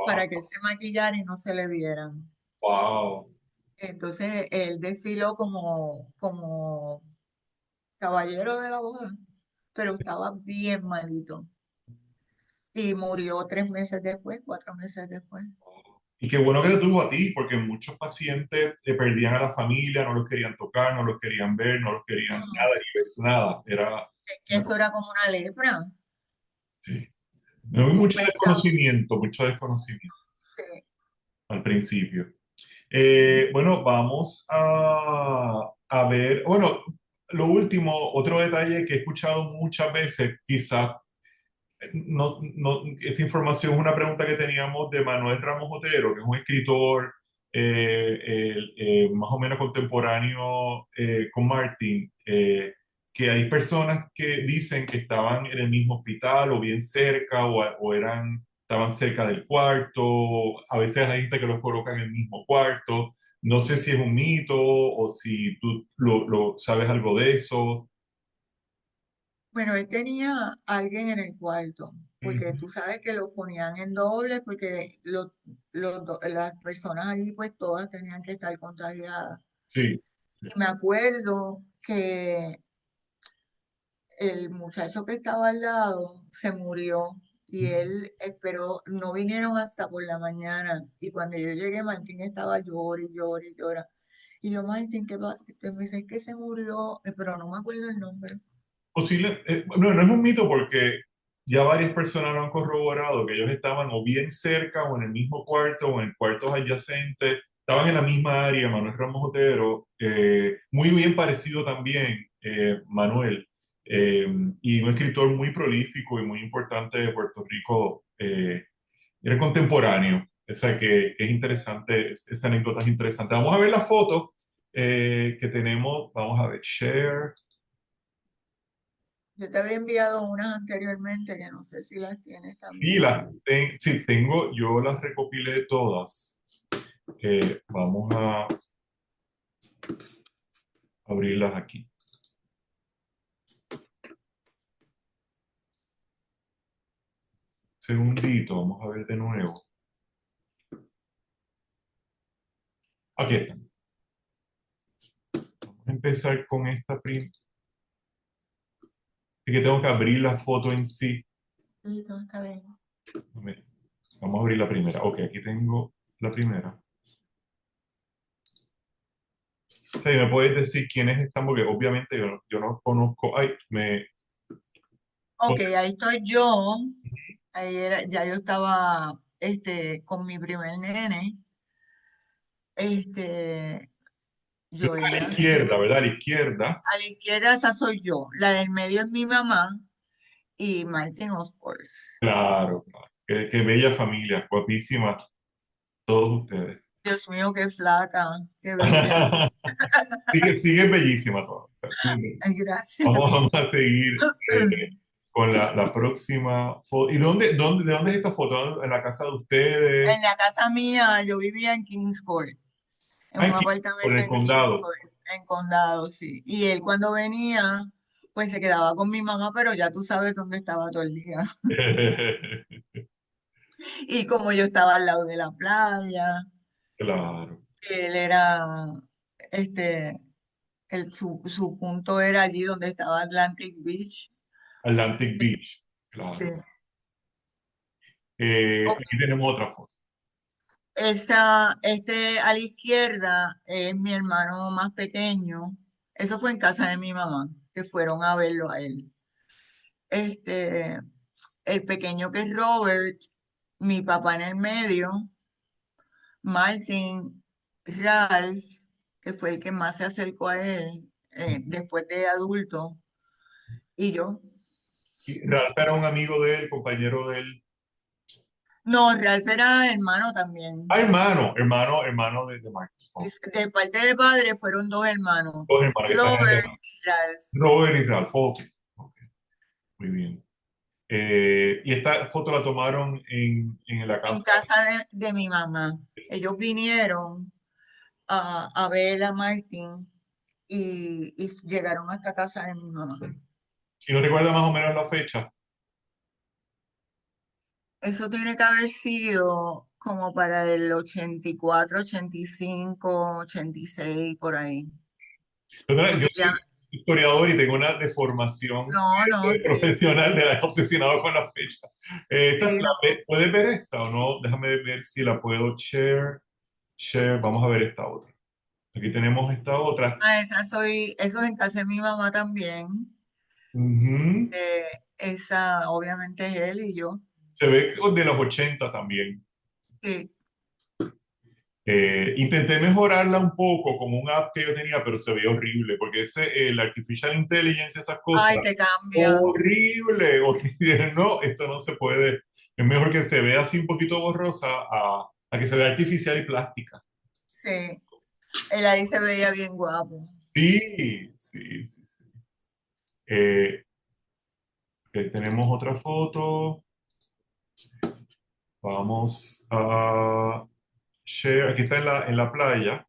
para que él Wow, se maquillara y no se le vieran. wow. Entonces él desfiló como caballero de la boda, pero estaba bien malito. Y murió 3 meses después, 4 meses después. Y qué bueno que te tuvo a ti, porque muchos pacientes le perdían a la familia, no los querían tocar, no los querían ver, no los querían Ajá. nada, ni ves nada. Era Es que una eso cosa, era como una lepra. sí. No hay Tú pensabas, mucho desconocimiento sí. al principio. Bueno, vamos a ver, bueno, lo último, otro detalle que he escuchado muchas veces, quizás esta información es una pregunta que teníamos de Manuel Ramos Otero, que es un escritor más o menos contemporáneo con Martin, que hay personas que dicen que estaban en el mismo hospital o bien cerca estaban cerca del cuarto, a veces hay gente que los coloca en el mismo cuarto. No sé si es un mito o si tú sabes algo de eso. Bueno, él tenía a alguien en el cuarto, porque Ujú. tú sabes que lo ponían en doble, porque las personas allí pues todas tenían que estar contagiadas. Sí. Y me acuerdo que el muchacho que estaba al lado se murió y él esperó, no vinieron hasta por la mañana. Y cuando yo llegué, Martín estaba llorando y llorando y llorando. Y yo, Martín, ¿qué pasa? Me dice "Es que se murió, pero no me acuerdo el nombre". Posible, no, no es un mito porque ya varias personas lo han corroborado, que ellos estaban o bien cerca o en el mismo cuarto o en cuartos adyacentes, estaban en la misma área, Manuel Ramos Otero, muy bien parecido también, Manuel, eh, y un escritor muy prolífico y muy importante de Puerto Rico, era contemporáneo, o sea que es interesante, esa anécdota es interesante. Vamos a ver la foto que tenemos, vamos a ver, share. Yo te había enviado unas anteriormente que no sé si las tienes Sí, también. sí, tengo, yo las recopilé todas. Vamos a abrirlas aquí. Segundito, vamos a ver de nuevo. Aquí están. Vamos a empezar con esta prima. Así que tengo que abrir la foto en sí. Sí, no, está bien. A ver, vamos a abrir la primera. Ok, aquí tengo la primera. O sea, ¿me puedes decir quiénes están? Porque obviamente yo no conozco. Ay, Ok, ahí estoy yo. Ya yo estaba con mi primer nene. Este, Joel a la nació. izquierda, ¿verdad? A la izquierda. A la izquierda esa soy yo. La del medio es mi mamá y Martin, of course. Claro, claro. Qué bella familia, guapísima, todos ustedes. Dios mío, qué flaca, qué bella. Sigue bellísima toda. O sea, Ay, gracias. vamos a seguir con la próxima foto. ¿Y de dónde es esta foto? ¿En la casa de ustedes? En la casa mía, yo vivía en Kings Court, en un Aquí, por apartamento el en Kings condado. Court, en Condado, sí. Y él cuando venía, pues se quedaba con mi mamá, pero ya tú sabes dónde estaba todo el día. Y como yo estaba al lado de la playa, Claro. él era, este, su punto era allí donde estaba Atlantic Beach. Atlantic Beach. Sí. Claro. Ok. Aquí tenemos otra foto. A la izquierda es mi hermano más pequeño. Eso fue en casa de mi mamá, que fueron a verlo a él. Este, el pequeño que es Robert, mi papá en el medio, Martin, Ralph, que fue el que más se acercó a él después de adulto, y yo. Y Ralph era un amigo de él, compañero de él. No, Ralph era hermano también. Ah, hermano de Marcus. Oh, De parte de padre fueron dos hermanos, dos hermanos que están en Robert y Ralph, Robert y Ralph. Ok, ok, muy bien. Y esta foto la tomaron en la en casa. casa de mi mamá. Ellos vinieron a ver a Martín y llegaron hasta casa de mi mamá. Si no recuerda más o menos la fecha. Eso tiene que haber sido como para el 84, 85, 86, por ahí. Yo Porque ya, soy historiador y tengo una deformación no, no, sí, profesional de la obsesionado con la fecha. sí, no. ¿Puedes ver esta o no? Déjame ver si la puedo share. Share, vamos a ver esta otra. Aquí tenemos esta otra. Eso es en casa de mi mamá también. Ujú. Esa obviamente es él y yo. Se ve de los 80 también. Sí. Intenté mejorarla un poco con un app que yo tenía, pero se veía horrible, porque el Artificial Intelligence, esas cosas, Ay, te cambia. horrible, horrible. No, esto no se puede. Es mejor que se vea así un poquito borrosa a que se vea artificial y plástica. Sí. Él ahí se veía bien guapo. Sí, sí, sí, sí. Tenemos otra foto. Vamos a share. Aquí está en la playa.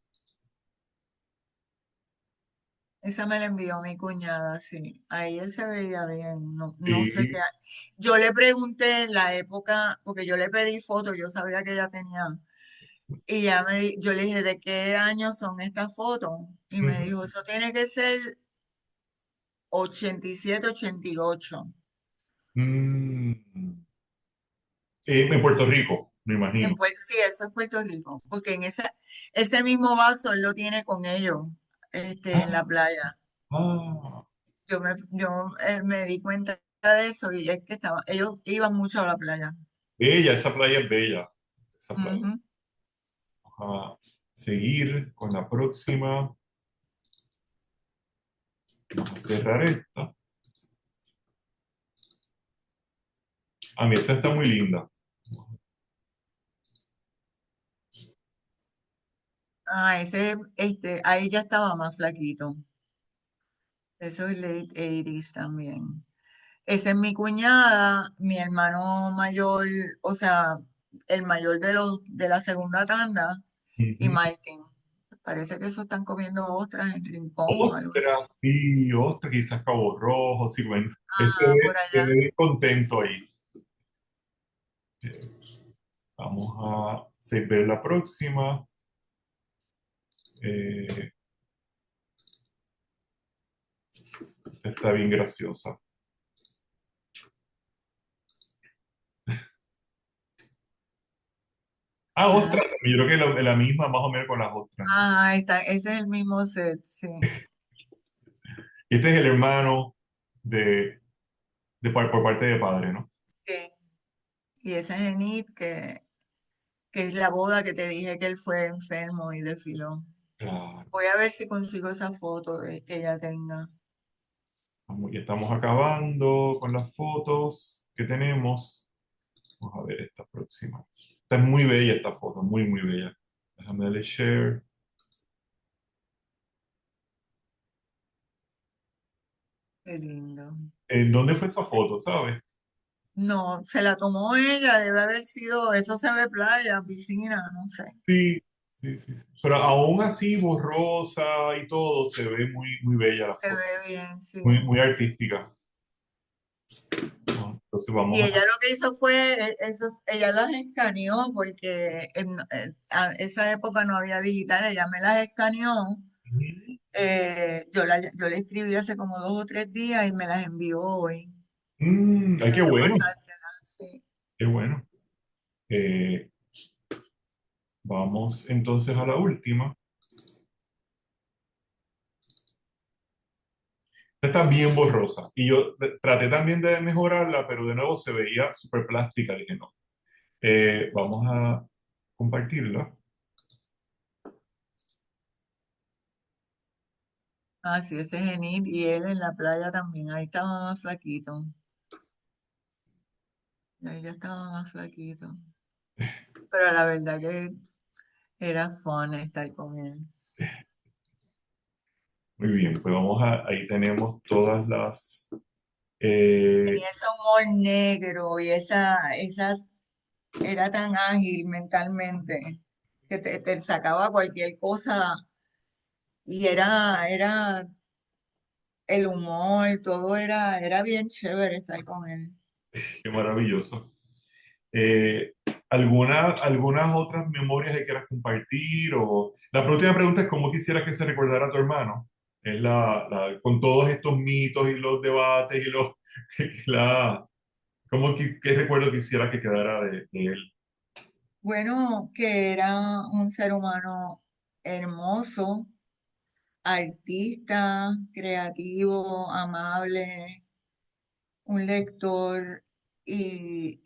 Esa me la envió mi cuñada, sí. Ahí él se veía bien. No, no sé qué. Sí. Yo le pregunté en la época, porque yo le pedí fotos, yo sabía que ella tenía. Y yo le dije, ¿de qué año son estas fotos? Y me dijo, Ujú. eso tiene que ser 87, 88. Mm. En Puerto Rico, me imagino. Sí, eso es Puerto Rico, porque ese mismo vaso él lo tiene con ellos, en la Ah, playa. ah. Me di cuenta de eso y es que ellos iban mucho a la playa. Bella, esa playa es bella. Esa playa. Ujú. Vamos a seguir con la próxima. Vamos a cerrar esta. A mí esta está muy linda. Ah, ahí ya estaba más flaquito. Eso es late 80 también. Esa es mi cuñada, mi hermano mayor, o sea, el mayor de la segunda tanda, y Ujú. Martin. Parece que eso están comiendo ostras en Rincón o algo así. Ostras, sí, ostras, quizás Cabo Rojo, sí, bueno. Ah, por Se allá. ve contento ahí. Vamos a ver la próxima. Eh, esta está bien graciosa. Ah, Ah, ostras, yo creo que la misma más o menos con las ostras. ahí está, ese es el mismo set, sí. Este es el hermano de, por parte de padre, ¿no? Sí. Y ese es Enid, que es la boda que te dije que él fue enfermo y desfiló. Claro. Voy a ver si consigo esa foto que ella tenga. Ya estamos acabando con las fotos que tenemos. Vamos a ver esta próxima. Esta es muy bella esta foto, muy, muy bella. Déjame darle share. Qué lindo. ¿En dónde fue esa foto, sabes? No, se la tomó ella, debe haber sido, eso se ve playa, piscina, no sé. Sí, sí, sí, sí. Pero aún así, borrosa y todo, se ve muy, muy bella la Se foto. ve bien, sí. Muy, muy artística, ¿no? Entonces Y vamos a... ella lo que hizo fue, ella las escaneó porque a esa época no había digital, ella me las escaneó. Yo le escribí hace como 2 o 3 días y me las envió hoy. Ay, qué Voy a bueno, pasártelas, sí. qué bueno. Eh, Vamos entonces a la última. Esta está bien borrosa. Y yo traté también de mejorarla, pero de nuevo se veía súper plástica. Dije, no. Vamos a compartirla. Ah, sí, ese es Enid y él en la playa también. Ahí estaba más flaquito. Ahí ya estaba más flaquito. pero la verdad que era fun estar con él. Muy bien, pues ahí tenemos todas las... Tenía ese humor negro y era tan ágil mentalmente que te sacaba cualquier cosa y era el humor, todo era bien chévere estar con él. qué maravilloso. Eh, algunas otras memorias que quieras compartir? O... La próxima pregunta es cómo quisieras que se recordara a tu hermano. Es con todos estos mitos y los debates y los... La, ¿qué recuerdo quisiera que quedara de él? Bueno, que era un ser humano hermoso, artista, creativo, amable, un lector y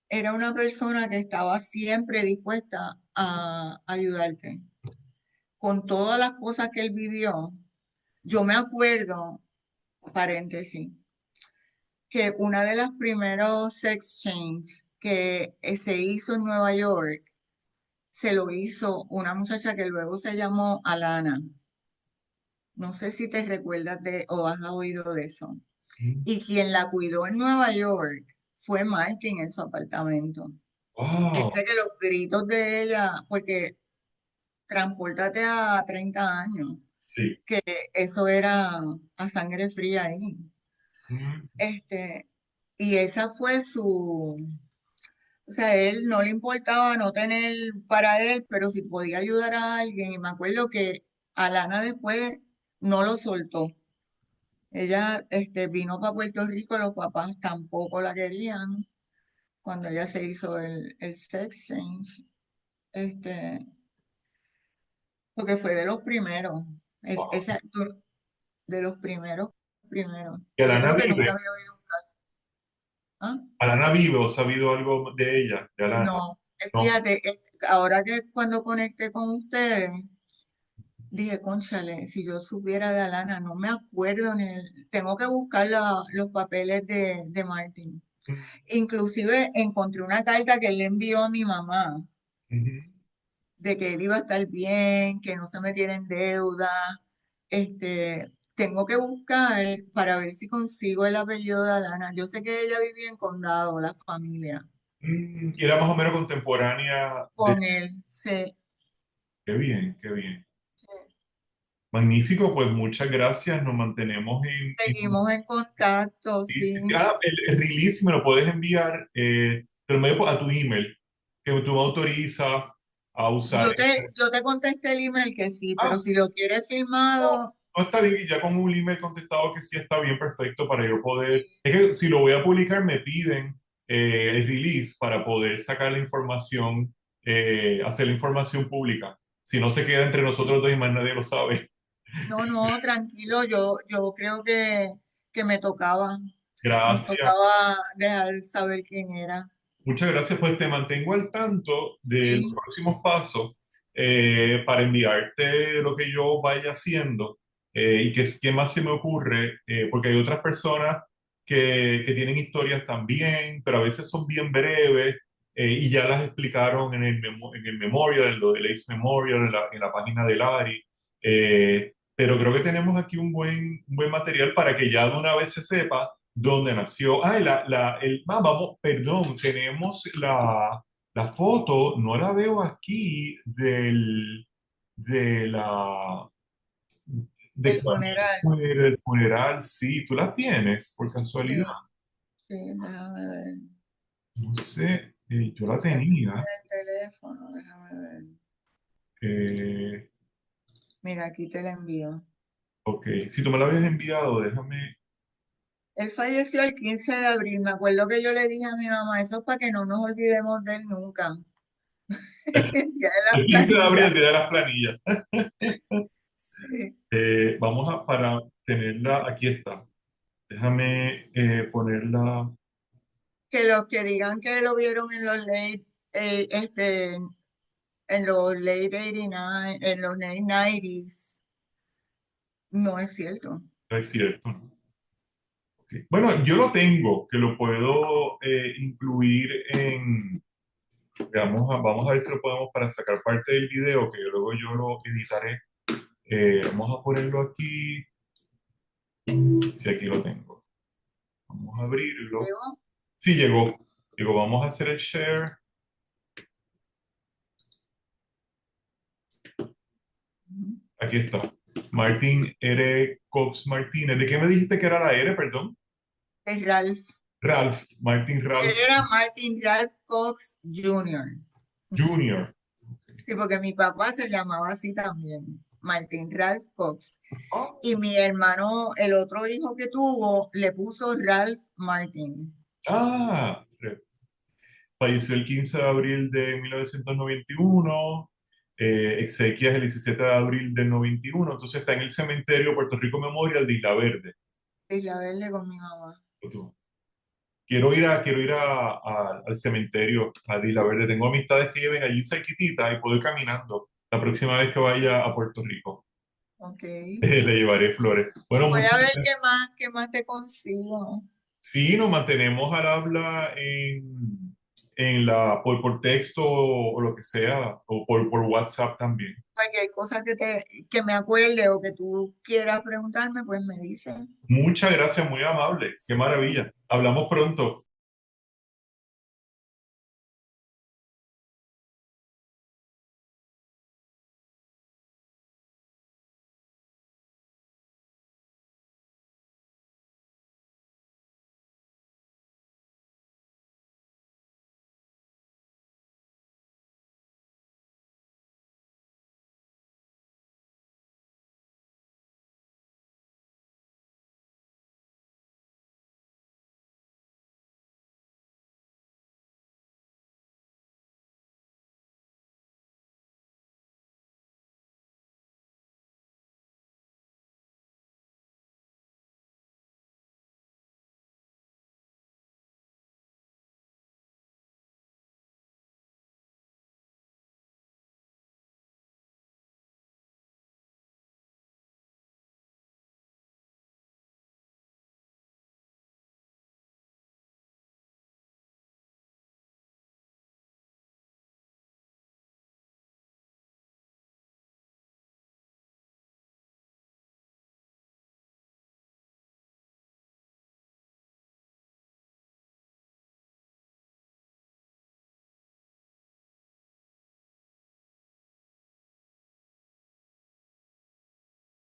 era una persona que estaba siempre dispuesta a ayudarte. Con todas las cosas que él vivió, yo me acuerdo, paréntesis, que una de las primeros sex change que se hizo en Nueva York, se lo hizo una muchacha que luego se llamó Alana. No sé si te recuerdas o has oído de eso. Y quien la cuidó en Nueva York fue Martin en su apartamento. Él ¡Wow! dice que los gritos de ella, porque transportate a 30 años, Sí. que eso era a sangre fría ahí. Mm, Este, y esa fue o sea, él no le importaba no tener para él, pero si podía ayudar a alguien. Y me acuerdo que Alana después no lo soltó. Ella, vino para Puerto Rico, los papás tampoco la querían cuando ella se hizo el sex change, este, porque fue de los primeros, wow. de los primeros. ¿Y Yo Alana creo que nunca vive? había oído un caso. ¿Ah? ¿Alana vive o has sabido algo de ella, de Alana? No, No. fíjate, ahora que cuando conecté con ustedes, dije, cónchale, si yo supiera de Alana, no me acuerdo tengo que buscar los papeles de Martin. Mm, Inclusive encontré una carta que él le envió a mi mamá ujú. de que él iba a estar bien, que no se metiera en deuda. Tengo que buscar para ver si consigo el apellido de Alana. Yo sé que ella vivía en Condado, la familia, Y era más o menos contemporánea de... con él. Sí, Qué bien, qué bien. sí. Magnífico, pues muchas gracias. Nos mantenemos Seguimos en contacto, sí, sí. sí, sí. El release me lo puedes enviar, te lo envío a tu email, que tú me autorizas a usar. Yo te contesté el email que sí, pero Ah, si lo quieres no, firmado, no está bien, ya con un email contestado que sí está bien, perfecto, para yo sí. poder. Es que si lo voy a publicar, me piden el release para poder sacar la información, hacer la información pública. Si no se queda entre nosotros dos y más nadie lo sabe. No, no, tranquilo, yo creo que nos Gracias. tocaba dejar saber quién era. Muchas gracias, pues te mantengo al tanto de los Sí, próximos pasos para enviarte lo que yo vaya haciendo y qué más se me ocurre, porque hay otras personas que tienen historias también, pero a veces son bien breves y ya las explicaron en el memorial, en lo del Ace Memorial, en la página del ARI. Pero creo que tenemos aquí un buen material para que ya de una vez se sepa dónde nació. Ah, vamos, perdón, tenemos la foto, no la veo aquí, de la, de el cuando funeral. fue el funeral, sí, tú la tienes, por casualidad. Sí, sí, déjame ver. No sé, yo la Aquí tenía. tiene el teléfono, déjame ver. eh, Mira, aquí te la envío. ok, si tú me la habías enviado, déjame. Él falleció el 15 de abril. Me acuerdo que yo le dije a mi mamá, eso es para que no nos olvidemos de él nunca. El día de la El 15 de abril, planilla. el día de las planillas. Sí. Para tenerla, aquí está. Déjame ponerla. Que los que digan que lo vieron eh, este, en los late 89, en los late 90s, no es cierto. No es cierto, ¿no? Bueno, yo lo tengo, que lo puedo incluir en, vamos a ver si lo podemos para sacar parte del video, que luego yo lo editaré. Vamos a ponerlo aquí, si aquí lo tengo. Vamos a abrirlo. ¿Llegó? Sí, llegó. Digo, vamos a hacer el share. Ujú. Aquí está. Martín R. Cox Martínez. ¿De qué me dijiste que era la R, perdón? Es Ralph. Ralph, Martín Él Ralph era Martin Ralph Cox Jr. Jr. Sí, porque mi papá se llamaba así también, Martin Ralph Cox. Ah, Y mi hermano, el otro hijo que tuvo, le puso Ralph Martin. ah, falleció el 15 de abril de 1991, exequias el 17 de abril del 91, entonces está en el cementerio Puerto Rico Memorial de Isla Verde. Isla Verde con mi mamá. Quiero ir al cementerio a Isla Verde. Tengo amistades que viven allí cerquitita y puedo ir caminando la próxima vez que vaya a Puerto Rico. Ok. Le llevaré flores. Bueno, Voy muchas a ver gracias. qué más te consigo. Sí, nos mantenemos al habla por texto o lo que sea, o por WhatsApp también. Cualquier cosa que me acuerde o que tú quieras preguntarme, pues me dices. Muchas gracias, muy amable. Qué maravilla. Hablamos pronto.